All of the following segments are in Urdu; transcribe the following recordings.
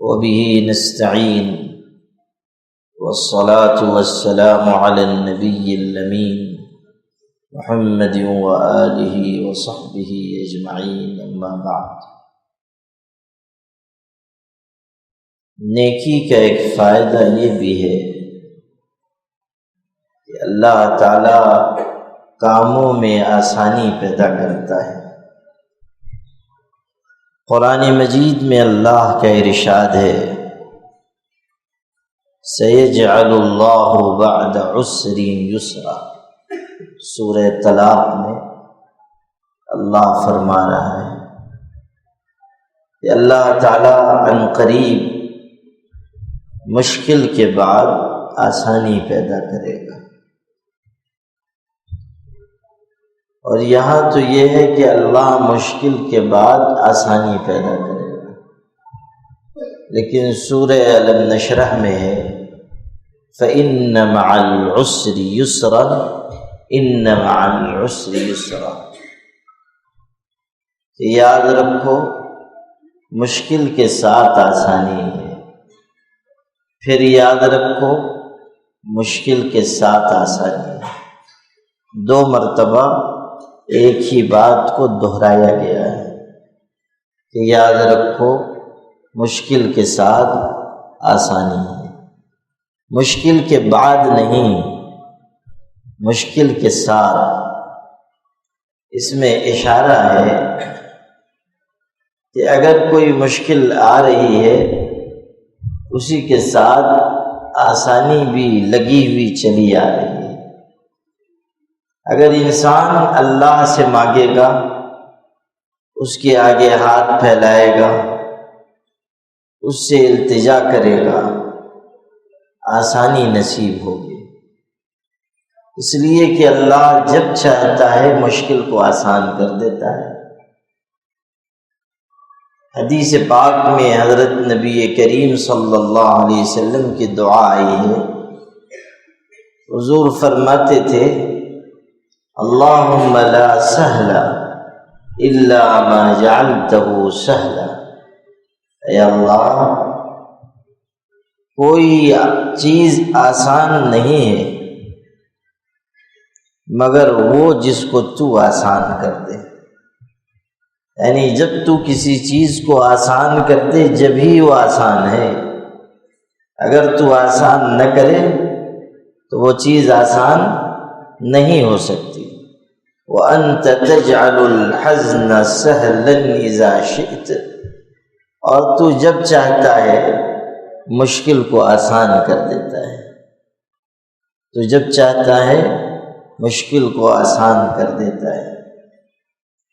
وبه نستعين والصلاة والسلام على النبي الأمين محمد وآله وصحبه أجمعين أما بعد۔ نیکی کا ایک فائدہ یہ بھی ہے کہ اللہ تعالی کاموں میں آسانی پیدا کرتا ہے۔ قرآن مجید میں اللہ کا ارشاد ہے سَيَجْعَلُ اللَّهُ بَعْدَ عُسْرٍ يُسْرًا، سورہ طلاق میں اللہ فرما رہا ہے کہ اللہ تعالی عن قریب مشکل کے بعد آسانی پیدا کرے گا۔ اور یہاں تو یہ ہے کہ اللہ مشکل کے بعد آسانی پیدا کرے گا، لیکن سورہ الم نشرح میں ہے فَإِنَّ مَعَ الْعُسْرِ يُسْرًا إِنَّ مَعَ الْعُسْرِ يُسْرًا، کہ یاد رکھو مشکل کے ساتھ آسانی ہے، پھر یاد رکھو مشکل کے ساتھ آسانی ہے۔ دو مرتبہ ایک ہی بات کو دہرایا گیا ہے کہ یاد رکھو مشکل کے ساتھ آسانی ہے، مشکل کے بعد نہیں، مشکل کے ساتھ۔ اس میں اشارہ ہے کہ اگر کوئی مشکل آ رہی ہے اسی کے ساتھ آسانی بھی لگی ہوئی چلی آ رہی ہے۔ اگر انسان اللہ سے مانگے گا، اس کے آگے ہاتھ پھیلائے گا، اس سے التجا کرے گا، آسانی نصیب ہوگی، اس لیے کہ اللہ جب چاہتا ہے مشکل کو آسان کر دیتا ہے۔ حدیث پاک میں حضرت نبی کریم صلی اللہ علیہ وسلم کی دعا آئی ہے، حضور فرماتے تھے اللہم لا سہل الا ما جعلتہ سہلا، اے اللہ کوئی چیز آسان نہیں ہے مگر وہ جس کو تو آسان کر دے، یعنی جب تو کسی چیز کو آسان کر دے جب ہی وہ آسان ہے، اگر تو آسان نہ کرے تو وہ چیز آسان نہیں ہو سکتی۔ وَأَنْتَ تَجْعَلُ الْحَزْنَ سَهْلًا إِذَا شِئْتَ، اور تو جب چاہتا ہے مشکل کو آسان کر دیتا ہے، تو جب چاہتا ہے مشکل کو آسان کر دیتا ہے۔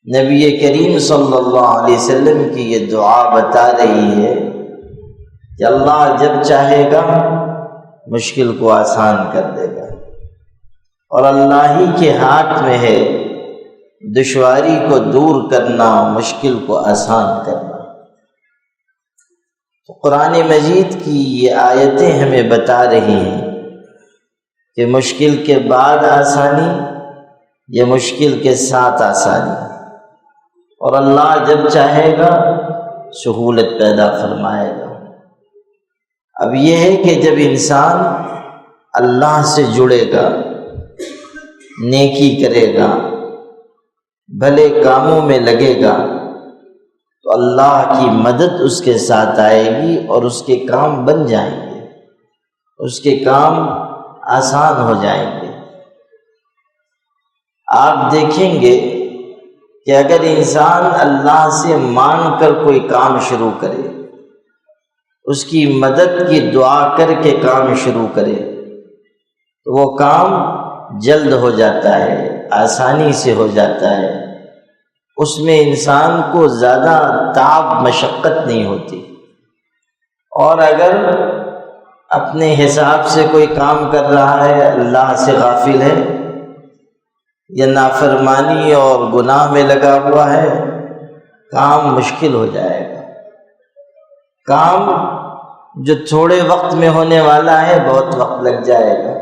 نبی کریم صلی اللہ علیہ وسلم کی یہ دعا بتا رہی ہے کہ اللہ جب چاہے گا مشکل کو آسان کر دے گا، اور اللہ ہی کے ہاتھ میں ہے دشواری کو دور کرنا، مشکل کو آسان کرنا۔ تو قرآن مجید کی یہ آیتیں ہمیں بتا رہی ہیں کہ مشکل کے بعد آسانی، یہ مشکل کے ساتھ آسانی، اور اللہ جب چاہے گا سہولت پیدا فرمائے گا۔ اب یہ ہے کہ جب انسان اللہ سے جڑے گا، نیکی کرے گا، بھلے کاموں میں لگے گا، تو اللہ کی مدد اس کے ساتھ آئے گی اور اس کے کام بن جائیں گے، اس کے کام آسان ہو جائیں گے۔ آپ دیکھیں گے کہ اگر انسان اللہ سے مانگ کر کوئی کام شروع کرے، اس کی مدد کی دعا کر کے کام شروع کرے، تو وہ کام جلد ہو جاتا ہے، آسانی سے ہو جاتا ہے، اس میں انسان کو زیادہ تعب مشقت نہیں ہوتی۔ اور اگر اپنے حساب سے کوئی کام کر رہا ہے، اللہ سے غافل ہے یا نافرمانی اور گناہ میں لگا ہوا ہے، کام مشکل ہو جائے گا۔ کام جو تھوڑے وقت میں ہونے والا ہے بہت وقت لگ جائے گا،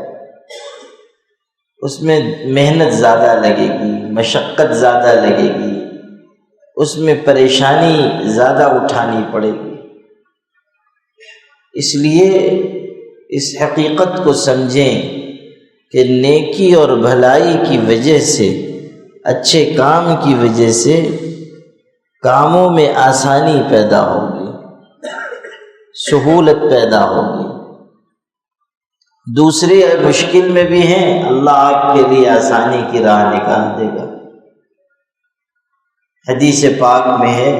اس میں محنت زیادہ لگے گی، مشقت زیادہ لگے گی، اس میں پریشانی زیادہ اٹھانی پڑے گی۔ اس لیے اس حقیقت کو سمجھیں کہ نیکی اور بھلائی کی وجہ سے، اچھے کام کی وجہ سے کاموں میں آسانی پیدا ہوگی، سہولت پیدا ہوگی۔ دوسرے مشکل میں بھی ہیں، اللہ آپ کے لیے آسانی کی راہ نکال دے گا۔ حدیث پاک میں ہے،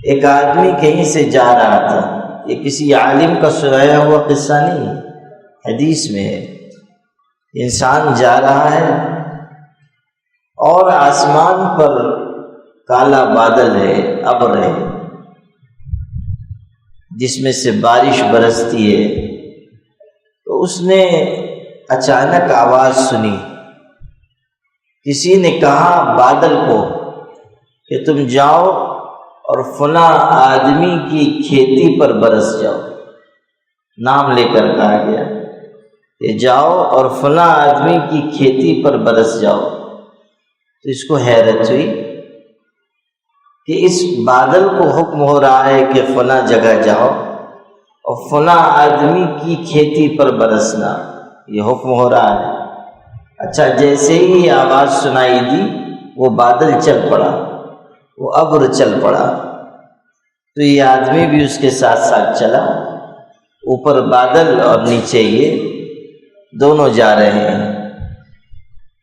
ایک آدمی کہیں سے جا رہا تھا، یہ کسی عالم کا سنایا ہوا قصہ نہیں، حدیث میں ہے۔ انسان جا رہا ہے اور آسمان پر کالا بادل ہے، ابر ہے، جس میں سے بارش برستی ہے۔ تو اس نے اچانک آواز سنی، کسی نے کہا بادل کو کہ تم جاؤ اور فلاں آدمی کی کھیتی پر برس جاؤ۔ نام لے کر کہا گیا کہ جاؤ اور فلاں آدمی کی کھیتی پر برس جاؤ۔ تو اس کو حیرت ہوئی کہ اس بادل کو حکم ہو رہا ہے کہ فلاں جگہ جاؤ اور فلاں آدمی کی کھیتی پر برسنا، یہ حکم ہو رہا ہے۔ اچھا، جیسے ہی آواز سنائی دی وہ بادل چل پڑا، وہ ابر چل پڑا، تو یہ آدمی بھی اس کے ساتھ ساتھ چلا۔ اوپر بادل اور نیچے یہ دونوں جا رہے ہیں۔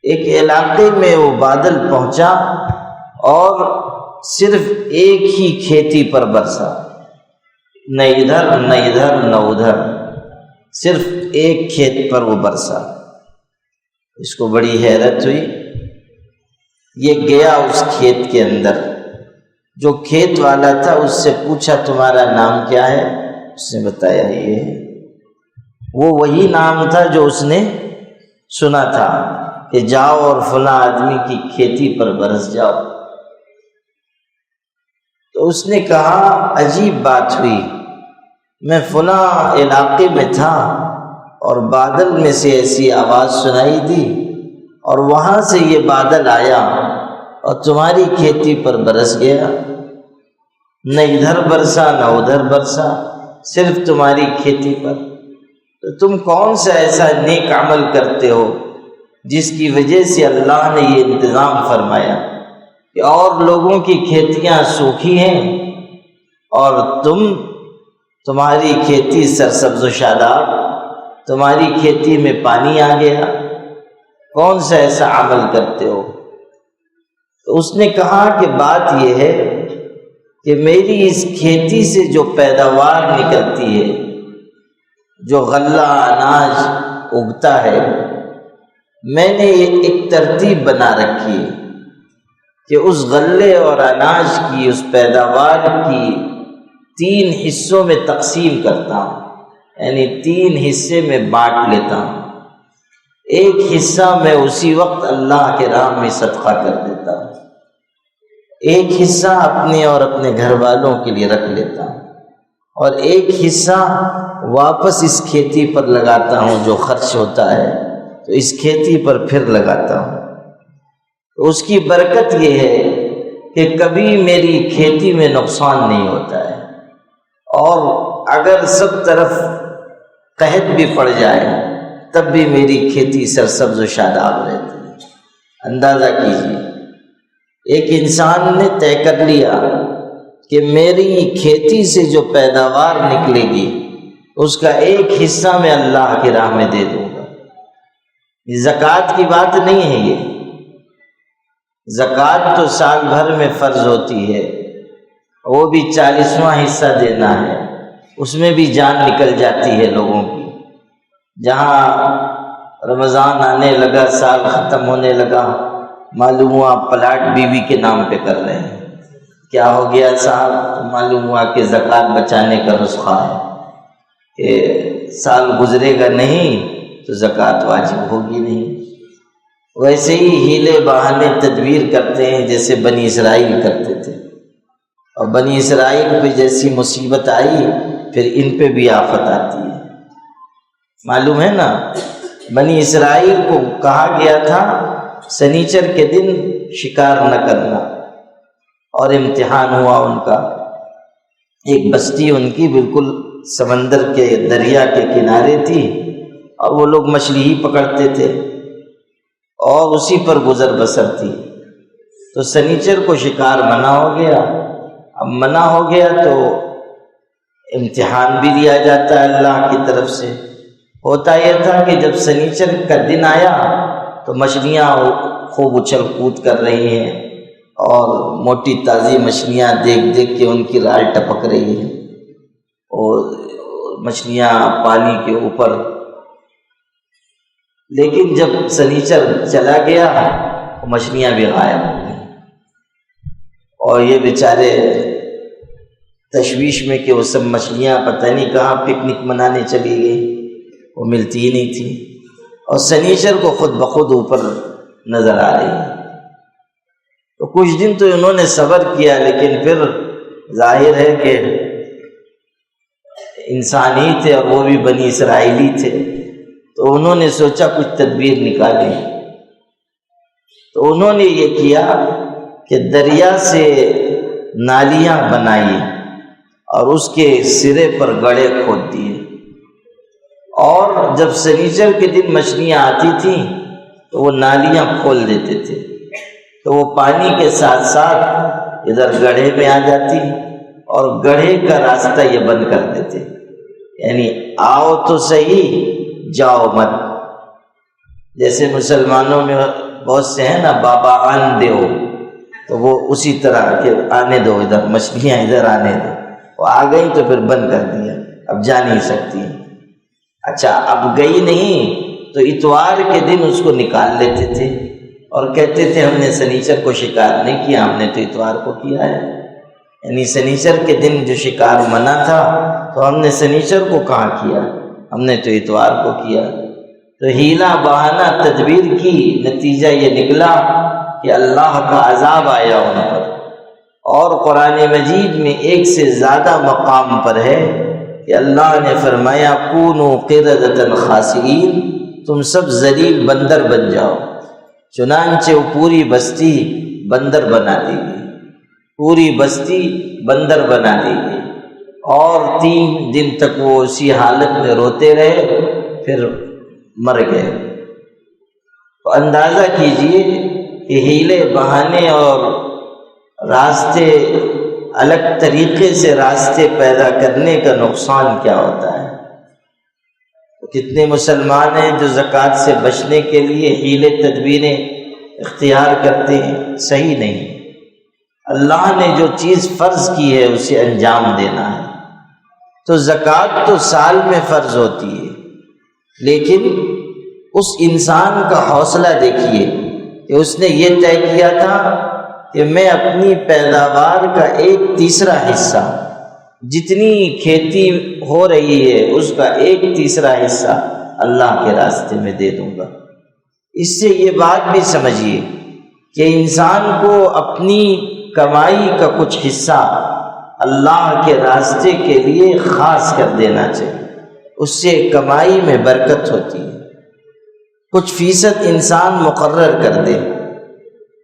ایک علاقے میں وہ بادل پہنچا اور صرف ایک ہی کھیتی پر برسا، نہ ادھر نہ ادھر نہ ادھر، صرف ایک کھیت پر وہ برسا۔ اس کو بڑی حیرت ہوئی۔ یہ گیا اس کھیت کے اندر، جو کھیت والا تھا اس سے پوچھا تمہارا نام کیا ہے؟ اس نے بتایا یہ ہے۔ وہ وہی نام تھا جو اس نے سنا تھا کہ جاؤ اور فلاں آدمی کی کھیتی پر برس جاؤ۔ تو اس نے کہا عجیب بات ہوئی، میں فلاں علاقے میں تھا اور بادل میں سے ایسی آواز سنائی دی اور وہاں سے یہ بادل آیا اور تمہاری کھیتی پر برس گیا، نہ ادھر برسا نہ ادھر برسا، صرف تمہاری کھیتی پر۔ تو تم کون سا ایسا نیک عمل کرتے ہو جس کی وجہ سے اللہ نے یہ انتظام فرمایا کہ اور لوگوں کی کھیتیاں سوکھی ہیں اور تمہاری کھیتی سرسبز و شاداب، تمہاری کھیتی میں پانی آ گیا، کون سا ایسا عمل کرتے ہو؟ تو اس نے کہا کہ بات یہ ہے کہ میری اس کھیتی سے جو پیداوار نکلتی ہے، جو غلہ اناج اگتا ہے، میں نے ایک ترتیب بنا رکھی ہے کہ اس غلے اور اناج کی، اس پیداوار کی 3 حصوں میں تقسیم کرتا ہوں، یعنی 3 حصے میں بانٹ لیتا ہوں۔ ایک حصہ میں اسی وقت اللہ کے راہ میں صدقہ کر دیتا ہوں، ایک حصہ اپنے اور اپنے گھر والوں کے لیے رکھ لیتا ہوں، اور ایک حصہ واپس اس کھیتی پر لگاتا ہوں، جو خرچ ہوتا ہے تو اس کھیتی پر پھر لگاتا ہوں۔ تو اس کی برکت یہ ہے کہ کبھی میری کھیتی میں نقصان نہیں ہوتا ہے، اور اگر سب طرف قحط بھی پڑ جائے تب بھی میری کھیتی سرسبز و شاداب رہتی ہے۔ اندازہ کیجیے، ایک انسان نے طے کر لیا کہ میری کھیتی سے جو پیداوار نکلے گی اس کا ایک حصہ میں اللہ کی راہ میں دے دوں گا۔ زکوٰۃ کی بات نہیں ہے، یہ زکوٰۃ تو سال بھر میں فرض ہوتی ہے، وہ بھی 40واں حصہ دینا ہے، اس میں بھی جان نکل جاتی ہے لوگوں کی۔ جہاں رمضان آنے لگا، سال ختم ہونے لگا، معلوم ہوا پلاٹ بیوی کے نام پہ کر رہے ہیں۔ کیا ہو گیا صاحب؟ معلوم ہوا کہ زکوٰۃ بچانے کا نسخہ ہے کہ سال گزرے گا نہیں تو زکوٰۃ واجب ہوگی نہیں۔ ویسے ہی ہیلے بہانے تدبیر کرتے ہیں جیسے بنی اسرائیل کرتے تھے، اور بنی اسرائیل پہ جیسی مصیبت آئی پھر ان پہ بھی آفت آتی ہے۔ معلوم ہے نا، بنی اسرائیل کو کہا گیا تھا سنیچر کے دن شکار نہ کرنا، اور امتحان ہوا ان کا۔ ایک بستی ان کی بالکل سمندر کے دریا کے کنارے تھی، اور وہ لوگ مچھلی ہی پکڑتے تھے اور اسی پر گزر بسر تھی۔ تو سنیچر کو شکار منع ہو گیا۔ اب منع ہو گیا تو امتحان بھی دیا جاتا ہے اللہ کی طرف سے۔ ہوتا یہ تھا کہ جب سنیچر کا دن آیا تو مچھلیاں خوب اچھل کود کر رہی ہیں، اور موٹی تازی مچھلیاں دیکھ دیکھ کے ان کی رال ٹپک رہی ہے، اور مچھلیاں پانی کے اوپر۔ لیکن جب سنیچر چلا گیا تو مچھلیاں بھی غائب ہو گئیں، اور یہ بیچارے تشویش میں کہ وہ سب مچھلیاں پتہ نہیں کہاں پکنک منانے چلی گئی، وہ ملتی ہی نہیں تھی، اور سنیچر کو خود بخود اوپر نظر آ رہی ہے۔ تو کچھ دن تو انہوں نے صبر کیا، لیکن پھر ظاہر ہے کہ انسانی تھے اور وہ بھی بنی اسرائیلی تھے، تو انہوں نے سوچا کچھ تدبیر نکالیں۔ تو انہوں نے یہ کیا کہ دریا سے نالیاں بنائی اور اس کے سرے پر گڑھے کھود دیے، اور جب سنیچر کے دن مچھلیاں آتی تھیں تو وہ نالیاں کھول دیتے تھے، تو وہ پانی کے ساتھ ساتھ ادھر گڑھے میں آ جاتی، اور گڑھے کا راستہ یہ بند کر دیتے، یعنی آؤ تو صحیح جاؤ مت۔ جیسے مسلمانوں میں بہت سے ہیں نا، بابا آن دیو، تو وہ اسی طرح کہ آنے دو، ادھر مچھلیاں ادھر آنے دو، وہ آ گئی تو پھر بند کر دیا، اب جا نہیں سکتی۔ اچھا، اب گئی نہیں تو اتوار کے دن اس کو نکال لیتے تھے اور کہتے تھے ہم نے سنیچر کو شکار نہیں کیا، ہم نے تو اتوار کو کیا ہے، یعنی سنیچر کے دن جو شکار منع تھا تو ہم نے سنیچر کو کہاں کیا، ہم نے تو اتوار کو کیا۔ تو ہیلا بہانہ تدبیر کی، نتیجہ یہ نکلا کہ اللہ کا عذاب آیا ان پر۔ اور قرآن مجید میں ایک سے زیادہ مقام پر ہے کہ اللہ نے فرمایا کونوا قردۃ خاسئین، تم سب ذلیل بندر بن جاؤ۔ چنانچہ وہ پوری بستی بندر بنا دی گئی، پوری بستی بندر بنا دی گئی، اور 3 دن تک وہ اسی حالت میں روتے رہے، پھر مر گئے۔ تو اندازہ کیجئے کہ ہیلے بہانے اور راستے، الگ طریقے سے راستے پیدا کرنے کا نقصان کیا ہوتا ہے۔ کتنے مسلمان ہیں جو زکوٰۃ سے بچنے کے لیے ہیلے تدبیریں اختیار کرتے ہیں، صحیح نہیں۔ اللہ نے جو چیز فرض کی ہے اسے انجام دینا ہے۔ تو زکوٰۃ تو سال میں فرض ہوتی ہے، لیکن اس انسان کا حوصلہ دیکھیے کہ اس نے یہ طے کیا تھا کہ میں اپنی پیداوار کا 1/3 حصہ، جتنی کھیتی ہو رہی ہے اس کا 1/3 حصہ اللہ کے راستے میں دے دوں گا۔ اس سے یہ بات بھی سمجھیے کہ انسان کو اپنی کمائی کا کچھ حصہ اللہ کے راستے کے لیے خاص کر دینا چاہیے، اس سے کمائی میں برکت ہوتی ہے۔ کچھ فیصد انسان مقرر کر دے۔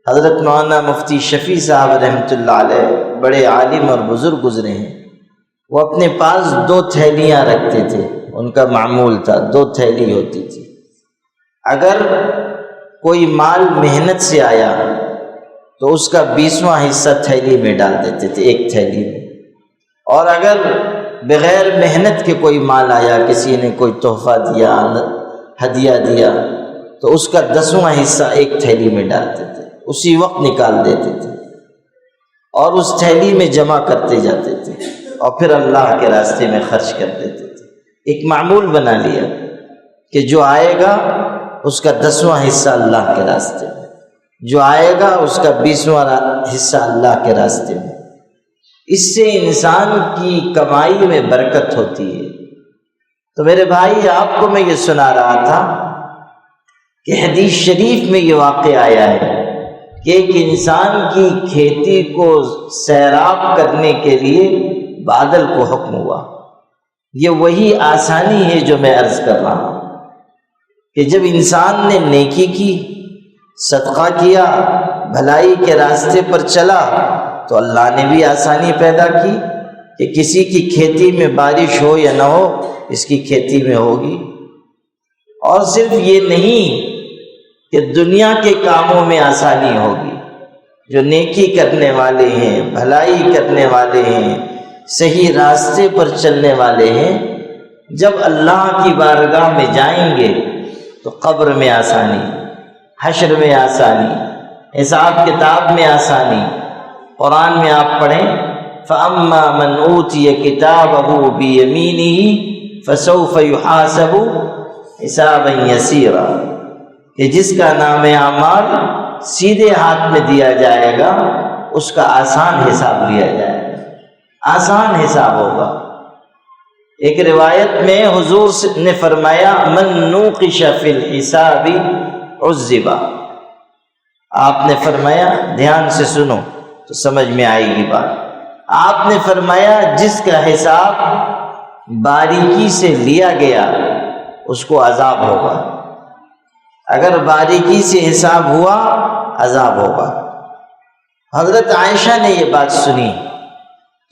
حضرت مولانا مفتی شفیع صاحب رحمۃ اللہ علیہ بڑے عالم اور بزرگ گزرے ہیں، وہ اپنے پاس 2 تھیلیاں رکھتے تھے، ان کا معمول تھا 2 تھیلی ہوتی تھی۔ اگر کوئی مال محنت سے آیا تو اس کا 20واں حصہ تھیلی میں ڈال دیتے تھے، ایک تھیلی میں، اور اگر بغیر محنت کے کوئی مال آیا، کسی نے کوئی تحفہ دیا، ہدیہ دیا، تو اس کا 10واں حصہ ایک تھیلی میں ڈالتے تھے، اسی وقت نکال دیتے تھے اور اس تھیلی میں جمع کرتے جاتے تھے، اور پھر اللہ کے راستے میں خرچ کر دیتے تھے۔ ایک معمول بنا لیا کہ جو آئے گا اس کا 10واں حصہ اللہ کے راستے میں، جو آئے گا اس کا 20واں حصہ اللہ کے راستے میں۔ اس سے انسان کی کمائی میں برکت ہوتی ہے۔ تو میرے بھائی، آپ کو میں یہ سنا رہا تھا کہ حدیث شریف میں یہ واقع آیا ہے کہ ایک انسان کی کھیتی کو سیراب کرنے کے لیے بادل کو حکم ہوا۔ یہ وہی آسانی ہے جو میں عرض کر رہا ہوں کہ جب انسان نے نیکی کی، صدقہ کیا، بھلائی کے راستے پر چلا، تو اللہ نے بھی آسانی پیدا کی کہ کسی کی کھیتی میں بارش ہو یا نہ ہو، اس کی کھیتی میں ہوگی۔ اور صرف یہ نہیں کہ دنیا کے کاموں میں آسانی ہوگی، جو نیکی کرنے والے ہیں، بھلائی کرنے والے ہیں، صحیح راستے پر چلنے والے ہیں، جب اللہ کی بارگاہ میں جائیں گے تو قبر میں آسانی، حشر میں آسانی، حساب کتاب میں آسانی۔ قرآن میں آپ پڑھیں فَأَمَّا مَنْ أُوتِيَ كِتَابَهُ بِيَمِينِهِ فَسَوْفَ يُحَاسَبُ حِسَابًا يَسِيرًا، کہ جس کا نام اعمال سیدھے ہاتھ میں دیا جائے گا اس کا آسان حساب لیا جائے گا، آسان حساب ہوگا۔ ایک روایت میں حضور نے فرمایا من نوقش فی الحساب عذب، آپ نے فرمایا، دھیان سے سنو تو سمجھ میں آئے گی بات، آپ نے فرمایا جس کا حساب باریکی سے لیا گیا اس کو عذاب ہوگا، اگر باریکی سے حساب ہوا عذاب ہوگا۔ حضرت عائشہ نے یہ بات سنی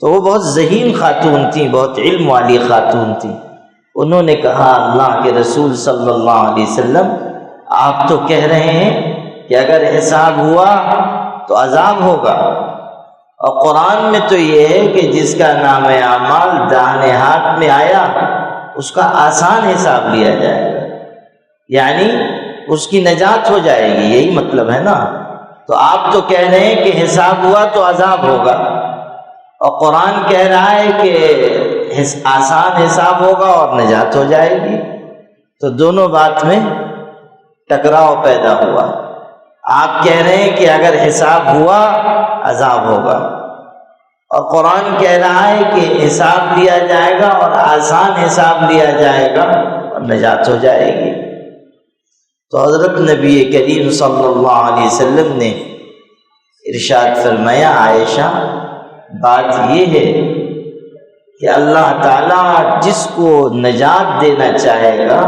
تو وہ بہت ذہین خاتون تھیں، بہت علم والی خاتون تھیں۔ انہوں نے کہا اللہ کے رسول صلی اللہ علیہ وسلم، آپ تو کہہ رہے ہیں کہ اگر حساب ہوا تو عذاب ہوگا، اور قرآن میں تو یہ ہے کہ جس کا نام اعمال داہنے ہاتھ میں آیا اس کا آسان حساب لیا جائے گا، یعنی اس کی نجات ہو جائے گی، یہی مطلب ہے نا۔ تو آپ تو کہہ رہے ہیں کہ حساب ہوا تو عذاب ہوگا، اور قرآن کہہ رہا ہے کہ آسان حساب ہوگا اور نجات ہو جائے گی، تو دونوں بات میں ٹکراؤ پیدا ہوا۔ آپ کہہ رہے ہیں کہ اگر حساب ہوا عذاب ہوگا، اور قرآن کہہ رہا ہے کہ حساب لیا جائے گا اور آسان حساب لیا جائے گا اور نجات ہو جائے گی۔ تو حضرت نبی کریم صلی اللہ علیہ وسلم نے ارشاد فرمایا عائشہ بات یہ ہے کہ اللہ تعالیٰ جس کو نجات دینا چاہے گا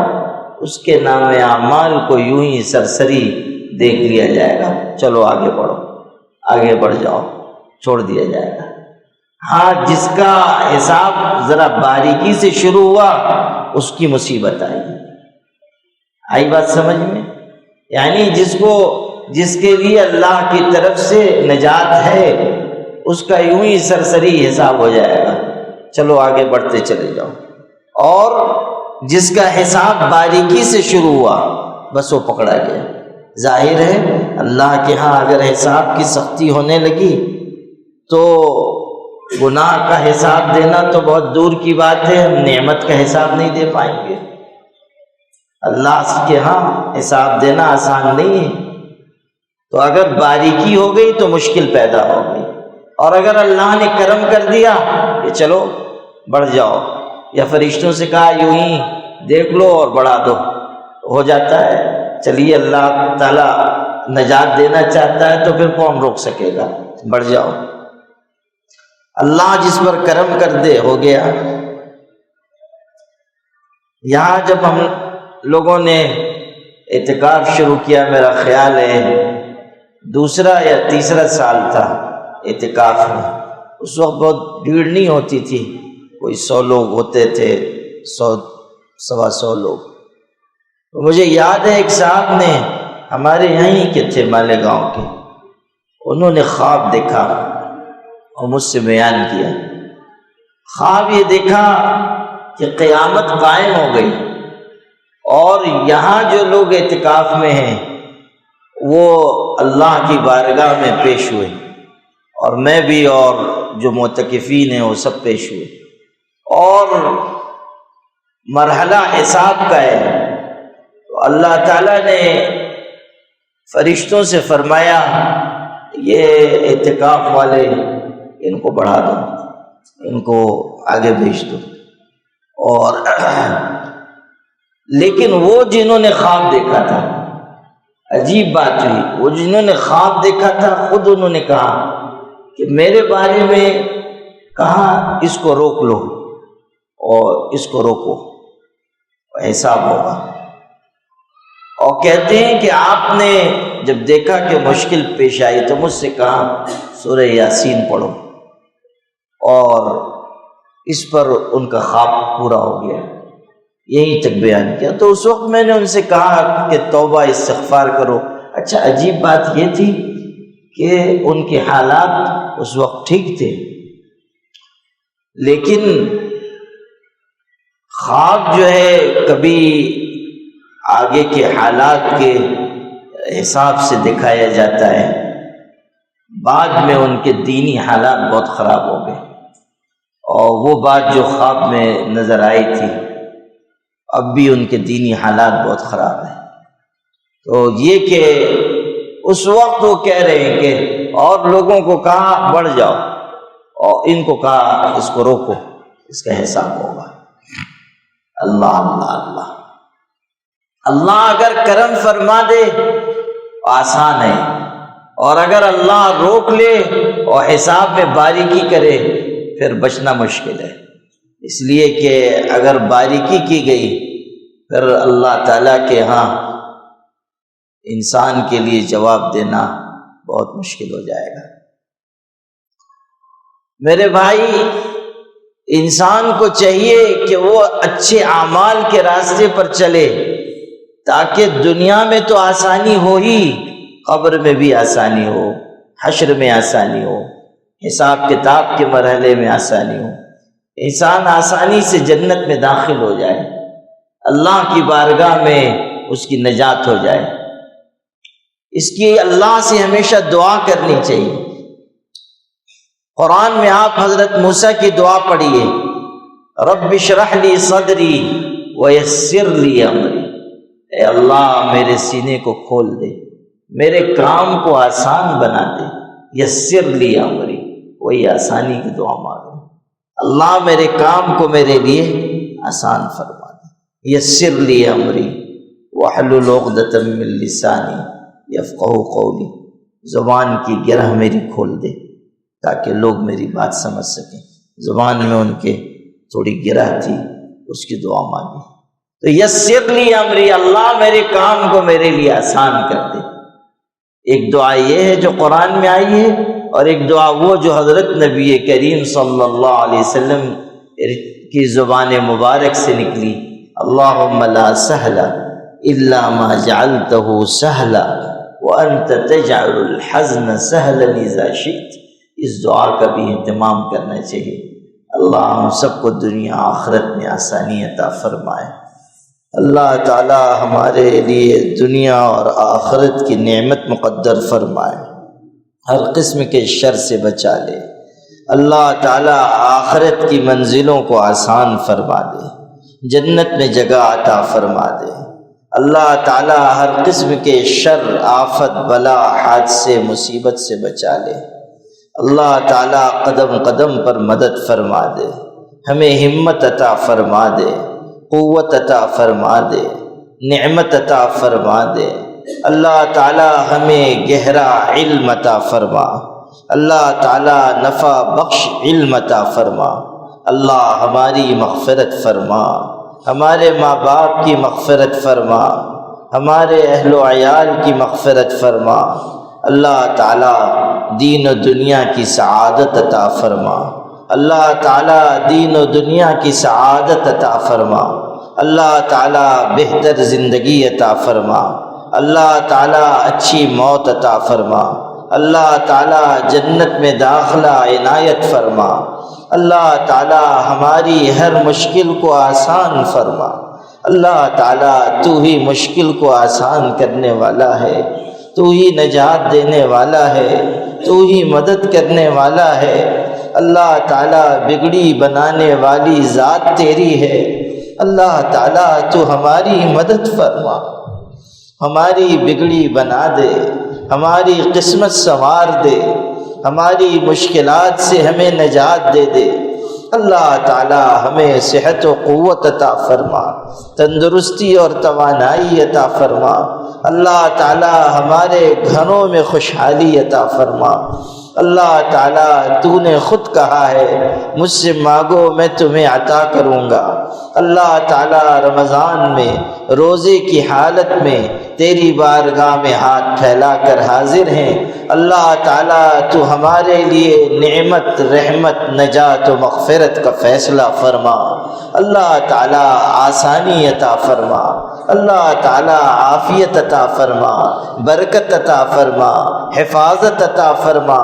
اس کے نام اعمال کو یوں ہی سرسری دیکھ لیا جائے گا، چلو آگے بڑھو، آگے بڑھ جاؤ، چھوڑ دیا جائے گا۔ ہاں جس کا حساب ذرا باریکی سے شروع ہوا اس کی مصیبت آئی بات سمجھ میں؟ یعنی جس کے لیے اللہ کی طرف سے نجات ہے اس کا یوں ہی سرسری حساب ہو جائے گا، چلو آگے بڑھتے چلے جاؤ، اور جس کا حساب باریکی سے شروع ہوا بس وہ پکڑا گیا۔ ظاہر ہے اللہ کے ہاں اگر حساب کی سختی ہونے لگی تو گناہ کا حساب دینا تو بہت دور کی بات ہے، ہم نعمت کا حساب نہیں دے پائیں گے۔ اللہ کے ہاں حساب دینا آسان نہیں ہے، تو اگر باریکی ہو گئی تو مشکل پیدا ہو گئی، اور اگر اللہ نے کرم کر دیا کہ چلو بڑھ جاؤ، یا فرشتوں سے کہا یوں ہی دیکھ لو اور بڑھا دو، ہو جاتا ہے۔ چلیے اللہ تعالیٰ نجات دینا چاہتا ہے تو پھر کون روک سکے گا، بڑھ جاؤ، اللہ جس پر کرم کر دے ہو گیا۔ یہاں جب ہم لوگوں نے اعتکاف شروع کیا، میرا خیال ہے دوسرا یا تیسرا سال تھا اعتکاف میں، اس وقت بہت بھیڑ نہیں ہوتی تھی، کوئی 100 لوگ ہوتے تھے، 100 سوا 100 لوگ۔ تو مجھے یاد ہے ایک صاحب نے ہمارے یہیں کے تھے مالیگاؤں کے، انہوں نے خواب دیکھا اور مجھ سے بیان کیا۔ خواب یہ دیکھا کہ قیامت قائم ہو گئی اور یہاں جو لوگ اعتکاف میں ہیں وہ اللہ کی بارگاہ میں پیش ہوئے، اور میں بھی اور جو معتکفین ہیں وہ سب پیش ہوئے، اور مرحلہ حساب کا ہے۔ تو اللہ تعالیٰ نے فرشتوں سے فرمایا یہ اعتکاف والے ان کو بڑھا دو، ان کو آگے بھیج دو، اور لیکن وہ جنہوں نے خواب دیکھا تھا، عجیب بات ہوئی، وہ جنہوں نے خواب دیکھا تھا خود انہوں نے کہا کہ میرے بارے میں کہا اس کو روک لو اور اس کو روکو، حساب ہوگا۔ اور کہتے ہیں کہ آپ نے جب دیکھا کہ مشکل پیش آئی تو مجھ سے کہا سورہ یاسین پڑھو، اور اس پر ان کا خواب پورا ہو گیا، یہیں تک بیان کیا۔ تو اس وقت میں نے ان سے کہا کہ توبہ استغفار کرو۔ اچھا، عجیب بات یہ تھی کہ ان کے حالات اس وقت ٹھیک تھے، لیکن خواب جو ہے کبھی آگے کے حالات کے حساب سے دکھایا جاتا ہے۔ بعد میں ان کے دینی حالات بہت خراب ہو گئے، اور وہ بات جو خواب میں نظر آئی تھی اب بھی ان کے دینی حالات بہت خراب ہیں۔ تو یہ کہ اس وقت وہ کہہ رہے ہیں کہ اور لوگوں کو کہا بڑھ جاؤ، اور ان کو کہا اس کو روکو، اس کا حساب ہوگا۔ اللہ اللہ اللہ اللہ اگر کرم فرما دے آسان ہے، اور اگر اللہ روک لے اور حساب میں باریکی کرے پھر بچنا مشکل ہے۔ اس لیے کہ اگر باریکی کی گئی پھر اللہ تعالیٰ کے ہاں انسان کے لیے جواب دینا بہت مشکل ہو جائے گا۔ میرے بھائی، انسان کو چاہیے کہ وہ اچھے اعمال کے راستے پر چلے، تاکہ دنیا میں تو آسانی ہو ہی، قبر میں بھی آسانی ہو، حشر میں آسانی ہو، حساب کتاب کے مرحلے میں آسانی ہو، انسان آسانی سے جنت میں داخل ہو جائے، اللہ کی بارگاہ میں اس کی نجات ہو جائے۔ اس کی اللہ سے ہمیشہ دعا کرنی چاہیے۔ قرآن میں آپ حضرت موسیٰ کی دعا پڑھیے، رب اشرح لی صدری ویسر لی امری، اے اللہ میرے سینے کو کھول دے، میرے کام کو آسان بنا دے۔ یسر لی امری، وہی آسانی کی دعا مانگو، اللہ میرے کام کو میرے لیے آسان فرما دے۔ یسر لی امری واحلل عقدۃ من لسانی یفقہوا قولی، زبان کی گرہ میری کھول دے تاکہ لوگ میری بات سمجھ سکیں۔ زبان میں ان کے تھوڑی گرہ تھی، اس کی دعا مانگی۔ تو یسر لی امری، اللہ میرے کام کو میرے لیے آسان کر دے۔ ایک دعا یہ ہے جو قرآن میں آئی ہے، اور ایک دعا وہ جو حضرت نبی کریم صلی اللہ علیہ وسلم کی زبان مبارک سے نکلی، اللہم لا سہل الا ما جعلتہ سہلا وانت تجعل الحزن سہلا اذا شئت۔ اس دعا کا بھی اہتمام کرنا چاہیے۔ اللہ ہم سب کو دنیا آخرت میں آسانی عطا فرمائے۔ اللہ تعالی ہمارے لیے دنیا اور آخرت کی نعمت مقدر فرمائے، ہر قسم کے شر سے بچا لے۔ اللہ تعالی آخرت کی منزلوں کو آسان فرما دے، جنت میں جگہ عطا فرما دے۔ اللہ تعالی ہر قسم کے شر، آفت، بلا، حادثے، مصیبت سے بچا لے۔ اللہ تعالی قدم قدم پر مدد فرما دے، ہمیں ہمت عطا فرما دے، قوت عطا فرما دے، نعمت عطا فرما دے۔ اللہ تعالی ہمیں گہرا علم عطا فرما، اللہ تعالی نفع بخش علم عطا فرما۔ اللہ ہماری مغفرت فرما، ہمارے ماں باپ کی مغفرت فرما، ہمارے اہل و عیال کی مغفرت فرما۔ اللہ تعالی دین و دنیا کی سعادت عطا فرما، اللہ تعالی دین و دنیا کی سعادت عطا فرما۔ اللہ تعالی بہتر زندگی عطا فرما، اللہ تعالی اچھی موت عطا فرما، اللہ تعالی جنت میں داخلہ عنایت فرما۔ اللہ تعالی ہماری ہر مشکل کو آسان فرما۔ اللہ تعالی تو ہی مشکل کو آسان کرنے والا ہے، تو ہی نجات دینے والا ہے، تو ہی مدد کرنے والا ہے۔ اللہ تعالی بگڑی بنانے والی ذات تیری ہے۔ اللہ تعالیٰ تو ہماری مدد فرما، ہماری بگڑی بنا دے، ہماری قسمت سنوار دے، ہماری مشکلات سے ہمیں نجات دے دے۔ اللہ تعالیٰ ہمیں صحت و قوت عطا فرما، تندرستی اور توانائی عطا فرما۔ اللہ تعالیٰ ہمارے گھروں میں خوشحالی عطا فرما۔ اللہ تعالیٰ تو نے خود کہا ہے مجھ سے مانگو میں تمہیں عطا کروں گا۔ اللہ تعالیٰ رمضان میں روزے کی حالت میں تیری بارگاہ میں ہاتھ پھیلا کر حاضر ہیں۔ اللہ تعالیٰ تو ہمارے لیے نعمت، رحمت، نجات و مغفرت کا فیصلہ فرما۔ اللہ تعالیٰ آسانی عطا فرما، اللہ تعالیٰ عافیت عطا فرما، برکت عطا فرما، حفاظت عطا فرما۔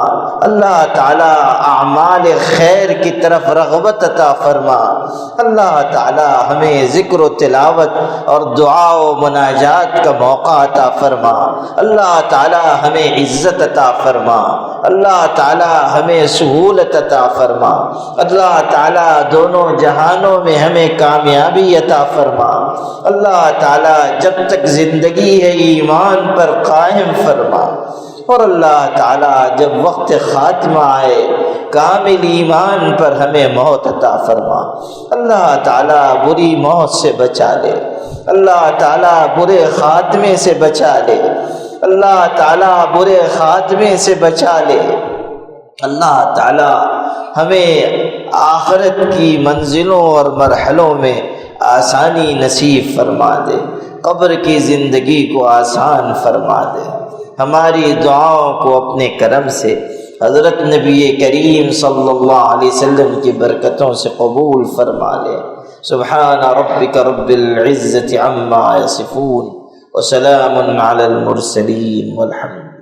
اللہ تعالیٰ اعمال خیر کی طرف رغبت عطا فرما۔ اللہ تعالیٰ ہمیں ذکر و تلاوت اور دعا و مناجات کا موقع عطا فرما۔ اللہ تعالیٰ ہمیں عزت عطا فرما، اللہ تعالیٰ ہمیں سہولت عطا فرما۔ اللہ تعالیٰ دونوں جہانوں میں ہمیں کامیابی عطا فرما۔ اللہ تعالیٰ جب تک زندگی ہے ایمان پر قائم فرما، اور اللہ تعالیٰ جب وقت خاتمہ آئے کامل ایمان پر ہمیں موت عطا فرما۔ اللہ تعالیٰ بری موت سے بچا لے، اللہ تعالیٰ برے خاتمے سے بچا لے، اللہ تعالیٰ برے خاتمے سے بچا لے۔ اللہ تعالیٰ ہمیں آخرت کی منزلوں اور مرحلوں میں آسانی نصیب فرما دے، قبر کی زندگی کو آسان فرما دے۔ ہماری دعاؤں کو اپنے کرم سے حضرت نبی کریم صلی اللہ علیہ وسلم کی برکتوں سے قبول فرما لے۔ سبحان ربک رب العزت عما یصفون وسلام علی المرسلین والحمد